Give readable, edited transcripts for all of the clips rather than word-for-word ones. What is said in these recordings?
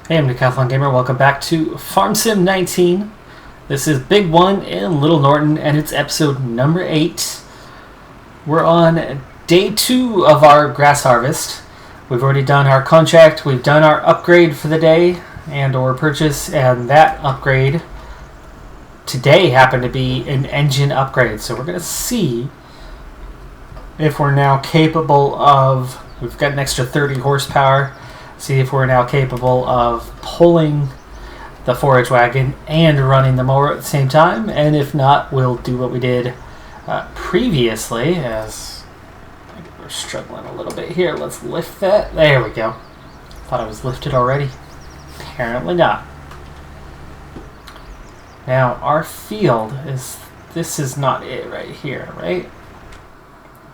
Hey, I'm Decathlon Gamer. Welcome back to Farm Sim 19. This is Big One in Little Norton, and it's episode number 8. We're on day 2 of our grass harvest. We've already done our contract, we've done our upgrade for the day, and/or purchase, and that upgrade today happened to be an engine upgrade. So we're going to see if we're now capable of... We've got an extra 30 horsepower. See if we're now capable of pulling the forage wagon and running the mower at the same time. And if not, we'll do what we did previously, as we're struggling a little bit here. Let's lift that. There we go. Thought I was lifted already. Apparently not. Now, our field is... This is not it right here, right?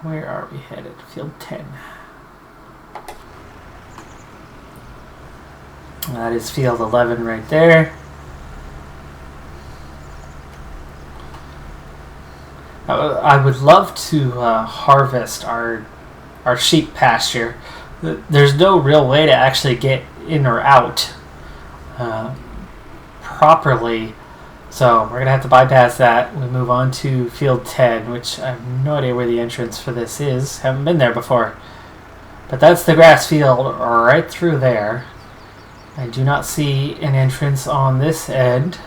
Where are we headed? Field 10. That is field 11 right there. I would love to harvest our sheep pasture. There's no real way to actually get in or out properly. So we're going to have to bypass that. We move on to field 10, which I have no idea where the entrance for this is. Haven't been there before. But that's the grass field right through there. I do not see an entrance on this end.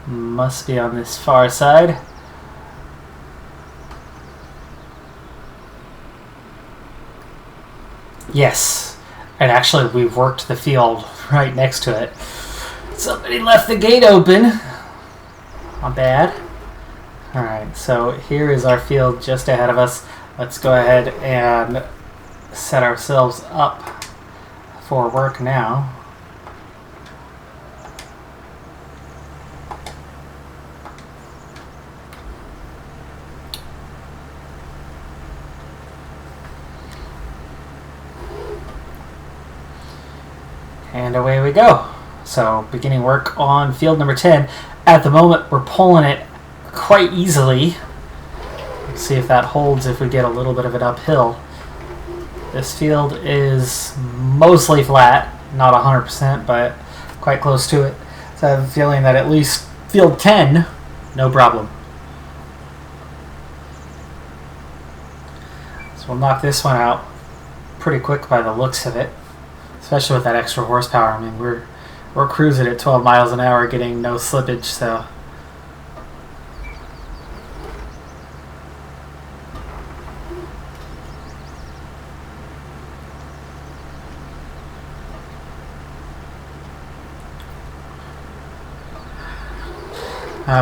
Must be on this far side. Yes. And actually, we've worked the field right next to it. Somebody left the gate open. Not bad. Alright, so here is our field just ahead of us. Let's go ahead and set ourselves up for work now. And away we go. So, beginning work on field number 10. At the moment, we're pulling it quite easily. Let's see if that holds if we get a little bit of it uphill. This field is mostly flat, not 100%, but quite close to it. So I have a feeling that at least field 10, no problem. So we'll knock this one out pretty quick by the looks of it, especially with that extra horsepower. I mean, we're cruising at 12 miles an hour, getting no slippage, so...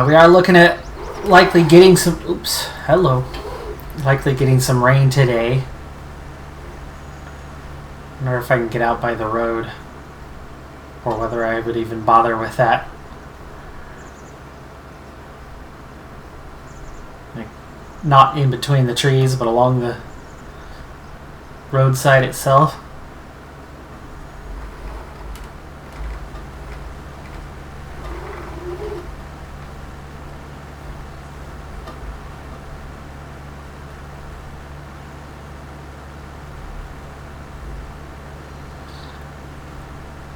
we are looking at likely getting some... Oops. Hello. Likely getting some rain today. I wonder if I can get out by the road. Or whether I would even bother with that. Like, not in between the trees, but along the roadside itself.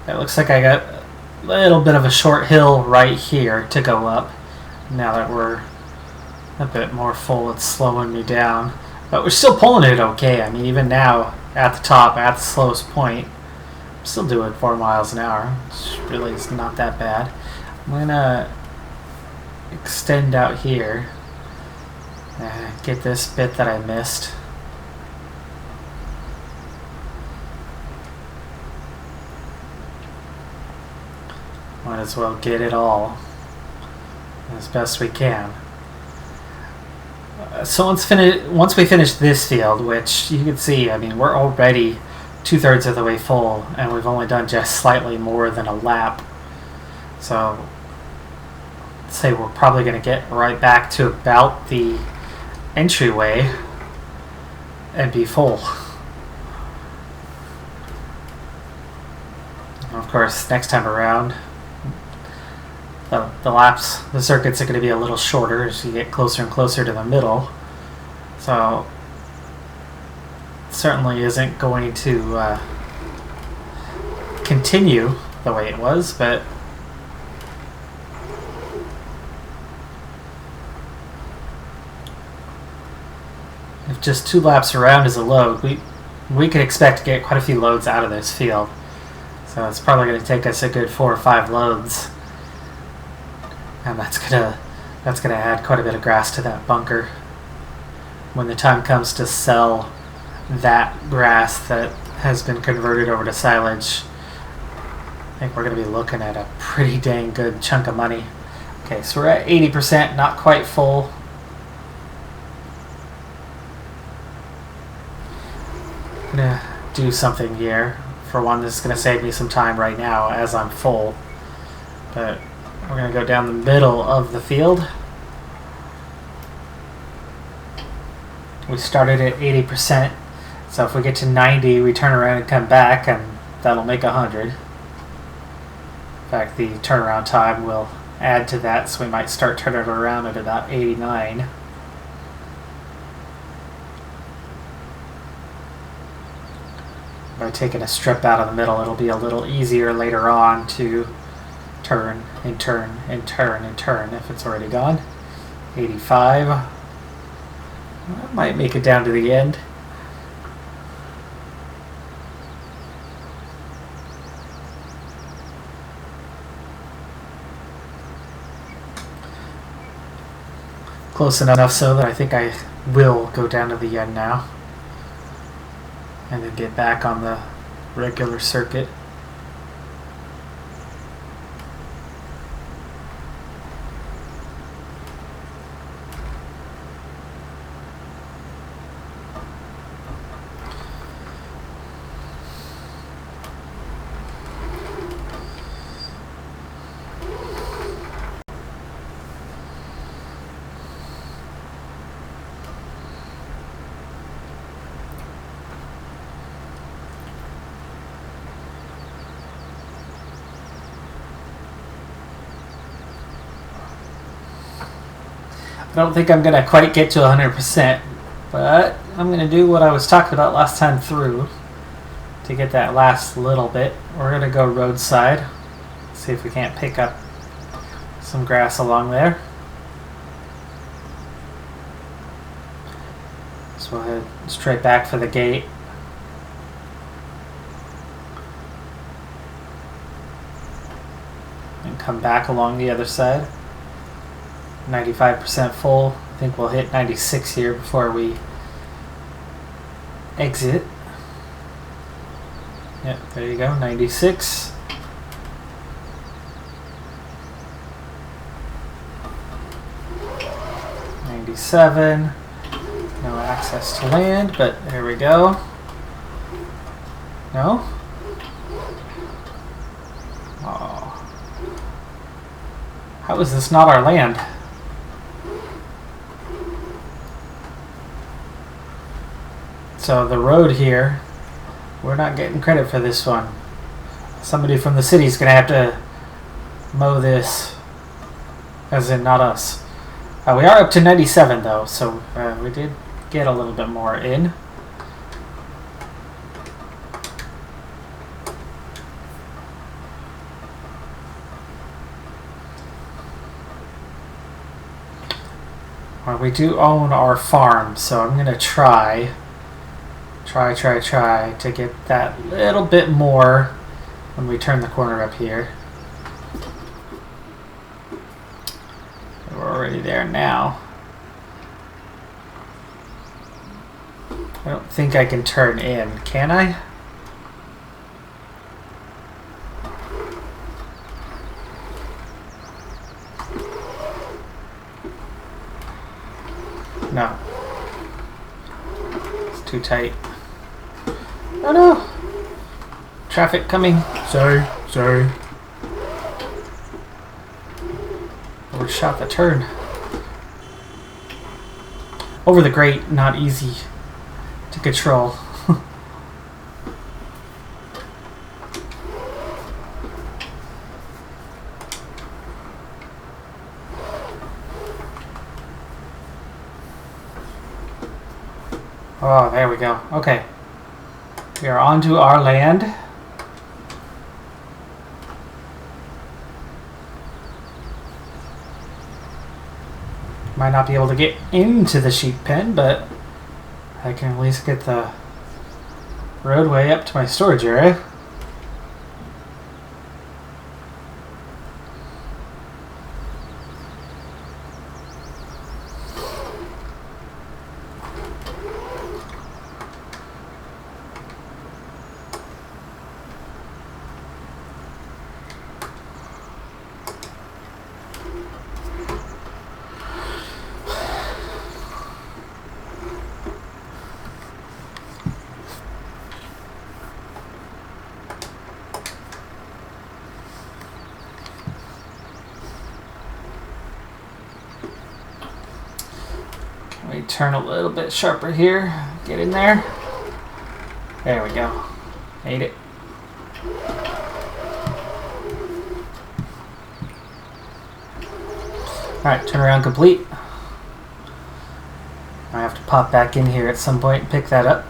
It looks like I got a little bit of a short hill right here to go up. Now that we're a bit more full, it's slowing me down. But we're still pulling it okay. I mean, even now, at the top, at the slowest point, I'm still doing 4 miles an hour, which really is not that bad. I'm going to extend out here and get this bit that I missed. Might as well get it all as best we can. So once we finish this field, which you can see, I mean, we're already 2/3 of the way full, and we've only done just slightly more than a lap. So, let's say we're probably going to get right back to about the entryway and be full. Of course, next time around, the circuits are going to be a little shorter as you get closer and closer to the middle. So certainly isn't going to continue the way it was, but if just 2 laps around is a load, we could expect to get quite a few loads out of this field. So it's probably going to take us a good 4 or 5 loads, and that's gonna add quite a bit of grass to that bunker. When the time comes to sell that grass that has been converted over to silage, I think we're going to be looking at a pretty dang good chunk of money. Okay, so we're at 80%, not quite full. I'm going to do something here. For one, this is going to save me some time right now as I'm full. But we're going to go down the middle of the field. We started at 80%, so if we get to 90, we turn around and come back, and that'll make 100. In fact, the turnaround time will add to that, so we might start turning it around at about 89. By taking a strip out of the middle, it'll be a little easier later on to turn and turn and turn and turn if it's already gone. 85. I might make it down to the end. Close enough so that I think I will go down to the end now. And then get back on the regular circuit. I don't think I'm going to quite get to 100%, but I'm going to do what I was talking about last time through to get that last little bit. We're going to go roadside, see if we can't pick up some grass along there. So we'll head straight back for the gate. And come back along the other side. 95% full. I think we'll hit 96 here before we exit. Yep, there you go, 96. '97. No access to land, but there we go. No? Oh. How is this not our land? So the road here, we're not getting credit for this one. Somebody from the city is going to have to mow this, as in not us. We are up to 97 though, so we did get a little bit more in. Well, we do own our farm, so I'm going to try to get that little bit more when we turn the corner up here. We're already there now. I don't think I can turn in, can I? No. It's too tight. Oh no! Traffic coming. Sorry. Overshot the turn. Over the grate, not easy to control. Oh, there we go. Okay. We are onto our land. Might not be able to get into the sheep pen, but I can at least get the roadway up to my storage area. Let me turn a little bit sharper here. Get in there. There we go. Made it. Alright, turn around complete. I have to pop back in here at some point and pick that up.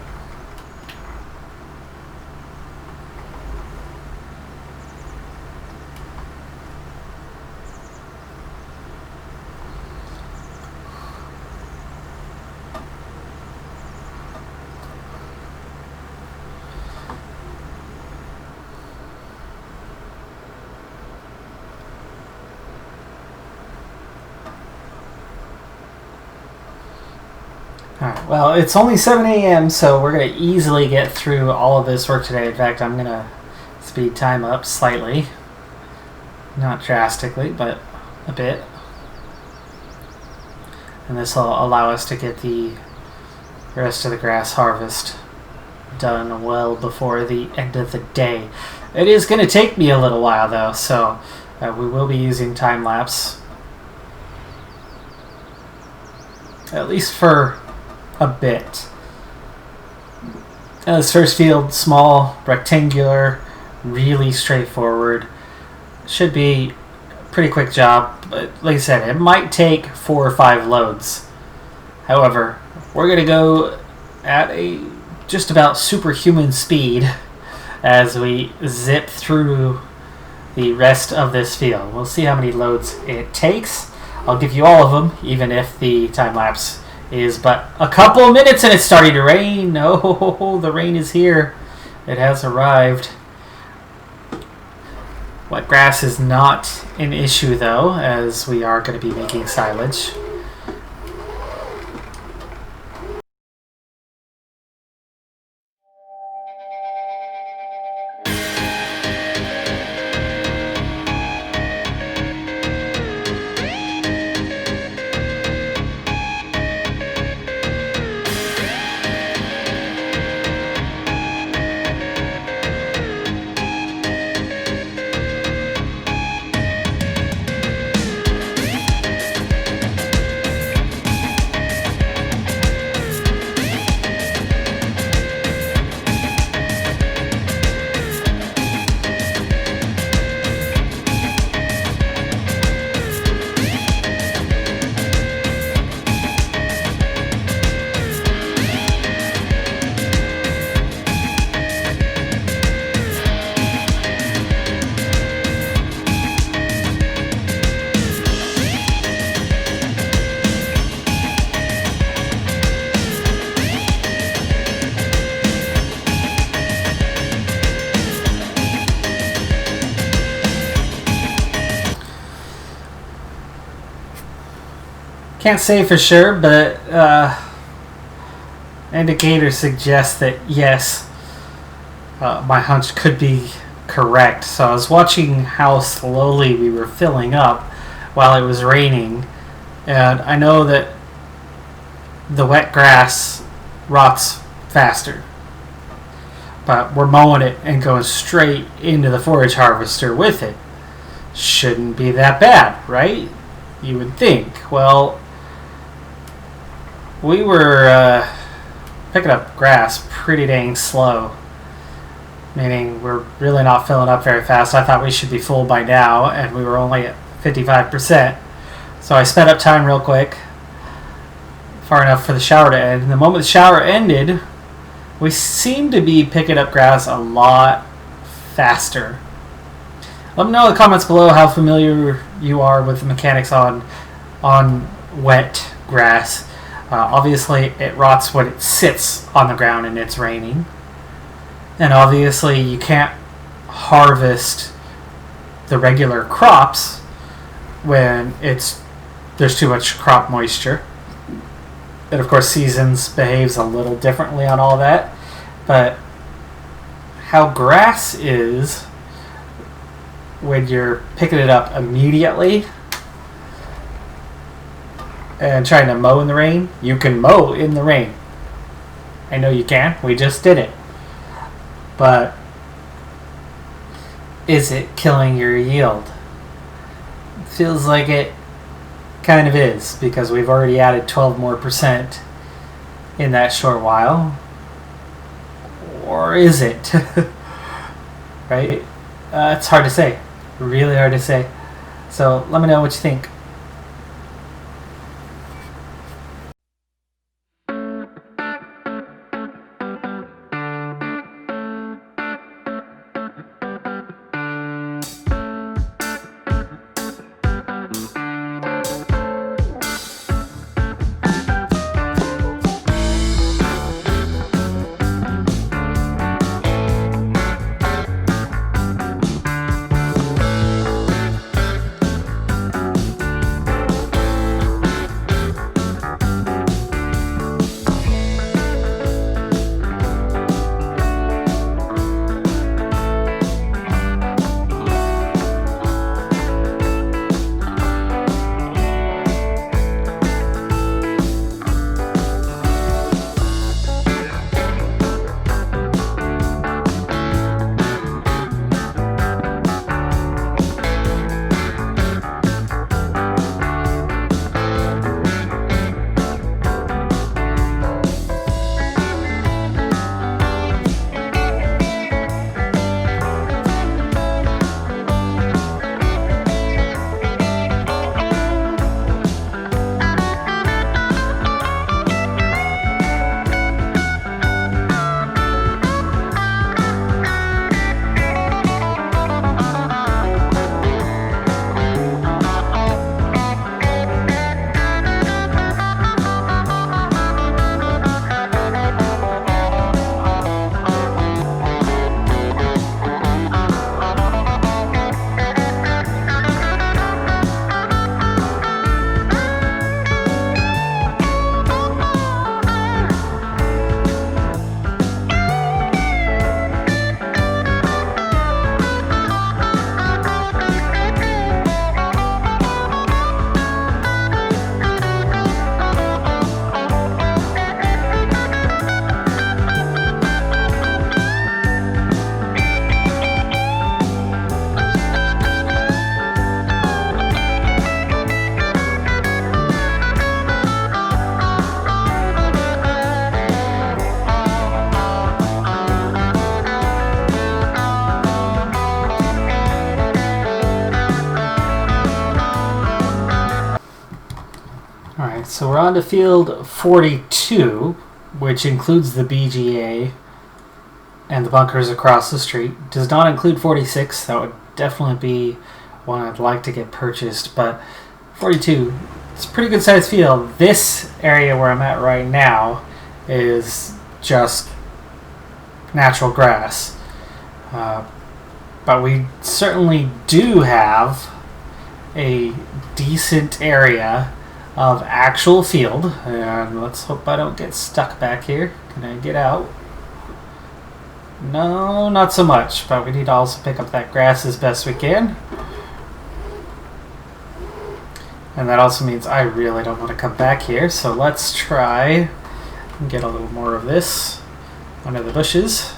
Alright, well, it's only 7 a.m., so we're going to easily get through all of this work today. In fact, I'm going to speed time up slightly. Not drastically, but a bit. And this will allow us to get the rest of the grass harvest done well before the end of the day. It is going to take me a little while, though, so we will be using time-lapse. At least for a bit. This first field, small, rectangular, really straightforward. Should be a pretty quick job, but like I said, it might take 4 or 5 loads. However, we're going to go at a just about superhuman speed as we zip through the rest of this field. We'll see how many loads it takes. I'll give you all of them, even if the time-lapse is but a couple of minutes and it's starting to rain. Oh, the rain is here. It has arrived. Wet grass is not an issue, though, as we are going to be making silage. Can't say for sure, but indicators suggest that yes, my hunch could be correct. So I was watching how slowly we were filling up while it was raining, and I know that the wet grass rots faster, but we're mowing it and going straight into the forage harvester with it. Shouldn't be that bad, right? You would think. Well, we were picking up grass pretty dang slow, meaning we're really not filling up very fast. I thought we should be full by now, and we were only at 55%. So I sped up time real quick, far enough for the shower to end. And the moment the shower ended, we seemed to be picking up grass a lot faster. Let me know in the comments below how familiar you are with the mechanics on wet grass. Obviously, it rots when it sits on the ground and it's raining. And obviously, you can't harvest the regular crops when there's too much crop moisture. And of course, seasons behaves a little differently on all that. But how grass is when you're picking it up immediately and trying to mow in the rain, you can mow in the rain. I know you can. We just did it. But is it killing your yield? It feels like it kind of is, because we've already added 12% more in that short while. Or is it? Right? It's hard to say. Really hard to say. So let me know what you think. Alright, so we're on to field 42, which includes the BGA and the bunkers across the street. Does not include 46. That would definitely be one I'd like to get purchased, but 42, it's a pretty good sized field. This area where I'm at right now is just natural grass. But we certainly do have a decent area of actual field, and let's hope I don't get stuck back here. Can I get out? No, not so much, but we need to also pick up that grass as best we can. And that also means I really don't want to come back here, so let's try and get a little more of this under the bushes.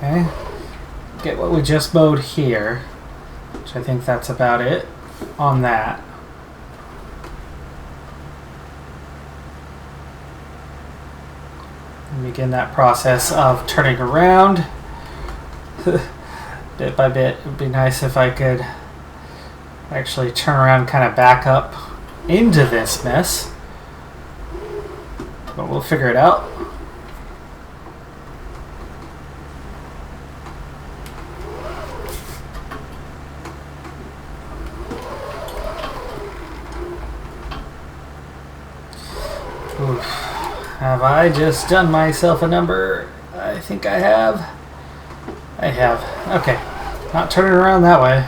Okay, get what we just mowed here, which I think that's about it on that. And begin that process of turning around bit by bit. It would be nice if I could actually turn around and kind of back up into this mess. But we'll figure it out. Oof. Have I just done myself a number? I think I have. I have. Okay. Not turning around that way.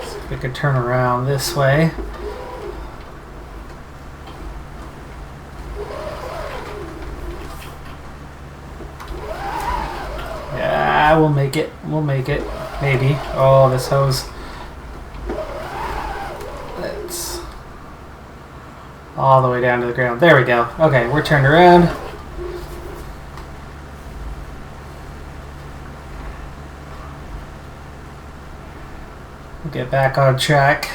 See if we could turn around this way. Yeah, we'll make it. We'll make it. Maybe. Oh, this hose. Let's... all the way down to the ground. There we go. Okay, we're turned around. We'll get back on track.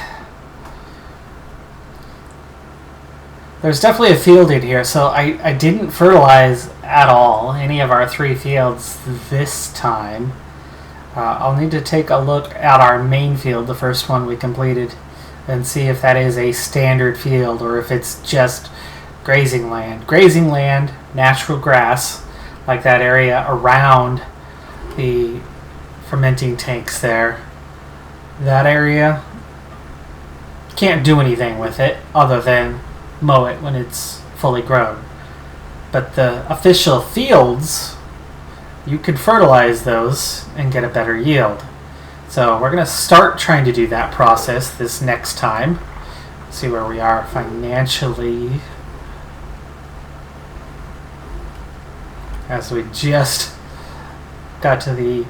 There's definitely a field in here, so I didn't fertilize at all any of our 3 fields this time. I'll need to take a look at our main field, the first one we completed, and see if that is a standard field or if it's just grazing land. Grazing land, natural grass, like that area around the fermenting tanks there. That area, can't do anything with it other than mow it when it's fully grown. But the official fields, you could fertilize those and get a better yield. So we're going to start trying to do that process this next time. See where we are financially. As we just got to the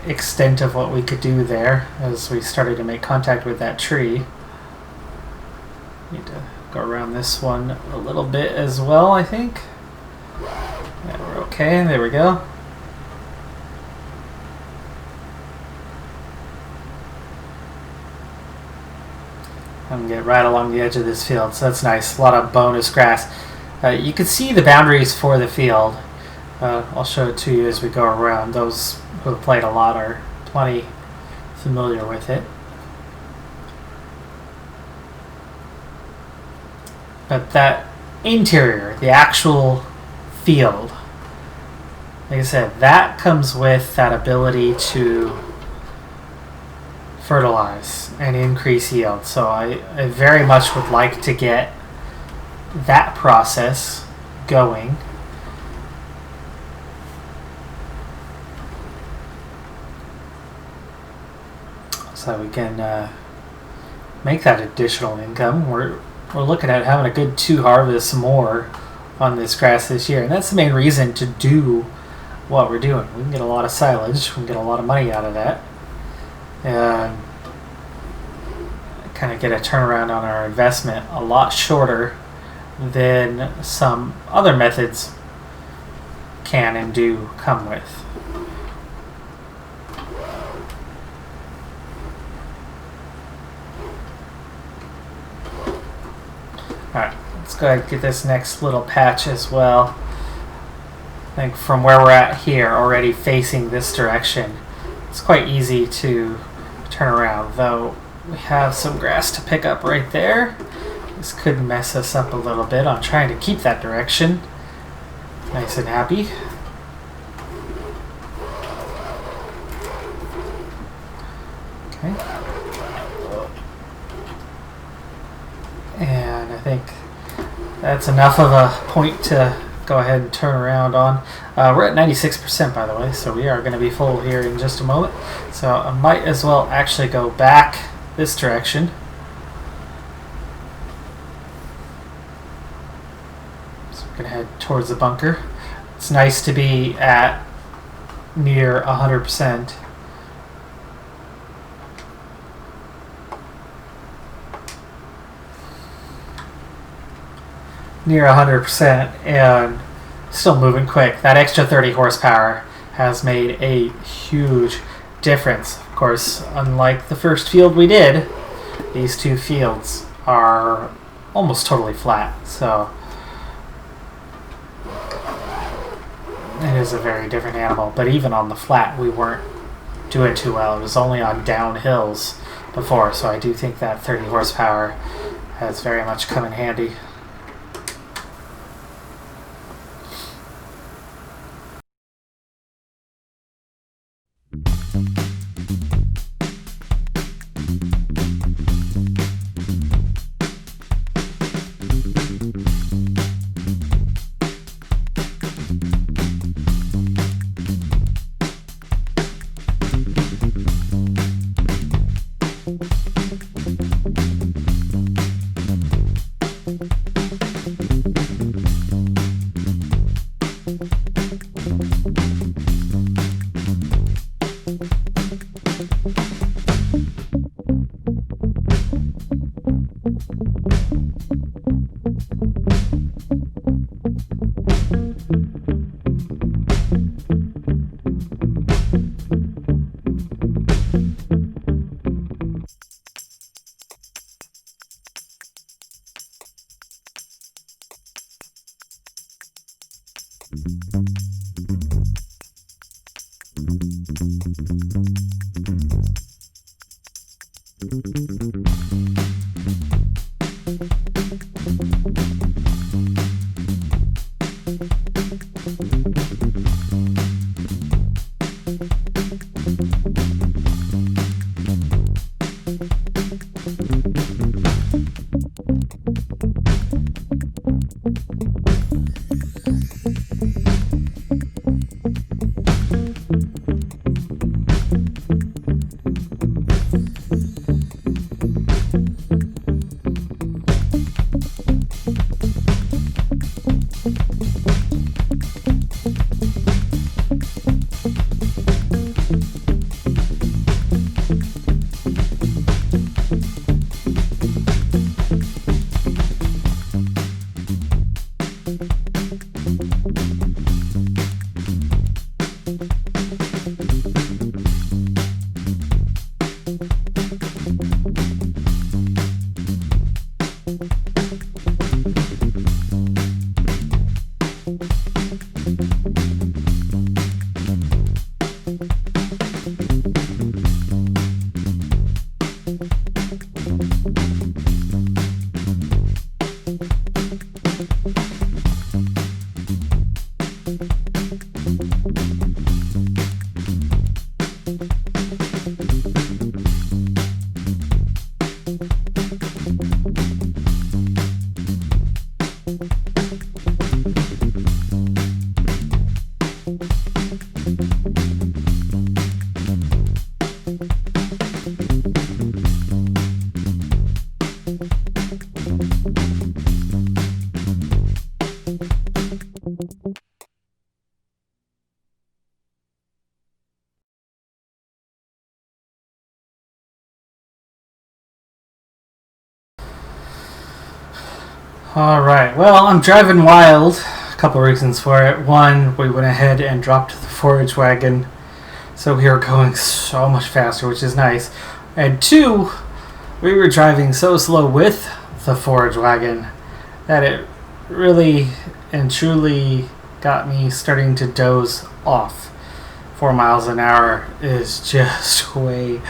extent of what we could do there as we started to make contact with that tree. Need to go around this one a little bit as well, I think. Yeah, we're okay. There we go. I'm going to get right along the edge of this field, so that's nice. A lot of bonus grass. You can see the boundaries for the field. I'll show it to you as we go around. Those who have played a lot are plenty familiar with it. But that interior, the actual field, like I said, that comes with that ability to fertilize and increase yield. So I very much would like to get that process going. So we can make that additional income. We're looking at having a good 2 harvests more on this grass this year, and that's the main reason to do what we're doing. We can get a lot of silage, we can get a lot of money out of that, and kind of get a turnaround on our investment a lot shorter than some other methods can and do come with. Alright, let's go ahead and get this next little patch as well. I think from where we're at here, already facing this direction, it's quite easy to turn around, though we have some grass to pick up right there. This could mess us up a little bit on trying to keep that direction nice and happy. Okay. And I think that's enough of a point to go ahead and turn around on. We're at 96% by the way, so we are going to be full here in just a moment. So I might as well actually go back this direction. So we're going to head towards the bunker. It's nice to be at near 100%. Near 100% and still moving quick. That extra 30 horsepower has made a huge difference. Of course, unlike the first field we did, these 2 fields are almost totally flat. So It is a very different animal, but even on the flat, we weren't doing too well. It was only on downhills before, so I do think that 30 horsepower has very much come in handy. Alright, well, I'm driving wild. A couple reasons for it. One, we went ahead and dropped the forage wagon, so we were going so much faster, which is nice. And two, we were driving so slow with the forage wagon that it really and truly got me starting to doze off. 4 miles an hour is just way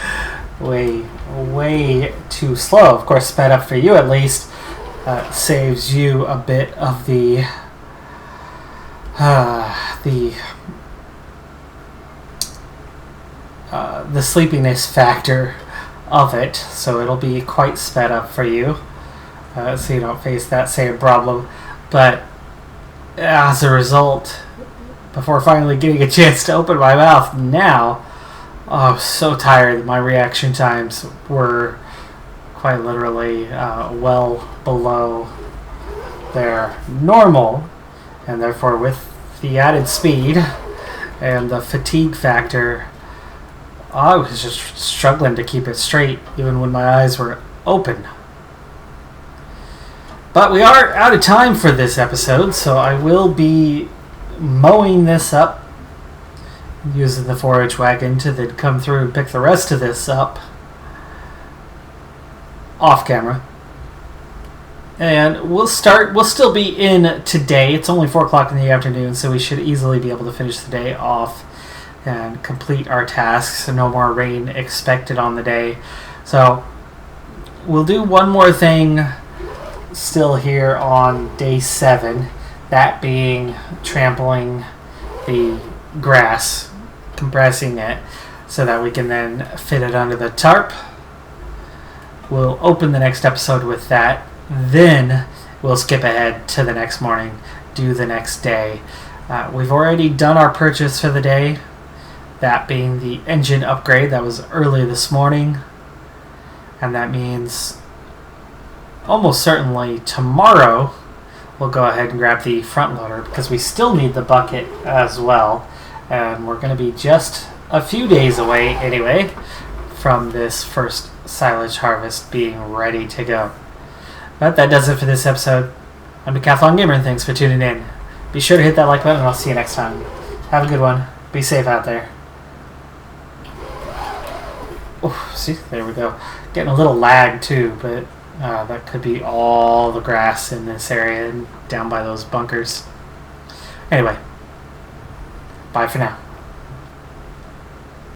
too slow. Of course, sped up for you at least. Saves you a bit of the sleepiness factor of it, so it'll be quite sped up for you, so you don't face that same problem. But as a result, before finally getting a chance to open my mouth, now I'm so tired. My reaction times were quite literally well below their normal, and therefore with the added speed and the fatigue factor, I was just struggling to keep it straight even when my eyes were open. But we are out of time for this episode, so I will be mowing this up, using the forage wagon to then come through and pick the rest of this up off camera. And we'll still be in today. It's only 4 o'clock in the afternoon, so we should easily be able to finish the day off and complete our tasks. So no more rain expected on the day. So we'll do one more thing still here on day 7, that being trampling the grass, compressing it so that we can then fit it under the tarp. We'll open the next episode with that. Then we'll skip ahead to the next morning, do the next day. We've already done our purchase for the day, that being the engine upgrade. That was early this morning, and that means almost certainly tomorrow we'll go ahead and grab the front loader, because we still need the bucket as well, and we're going to be just a few days away anyway from this first silage harvest being ready to go. But that does it for this episode. I'm Decathlon Gamer, and thanks for tuning in. Be sure to hit that like button, and I'll see you next time. Have a good one. Be safe out there. Oh, see, there we go. Getting a little lag too, but that could be all the grass in this area and down by those bunkers. Anyway, bye for now.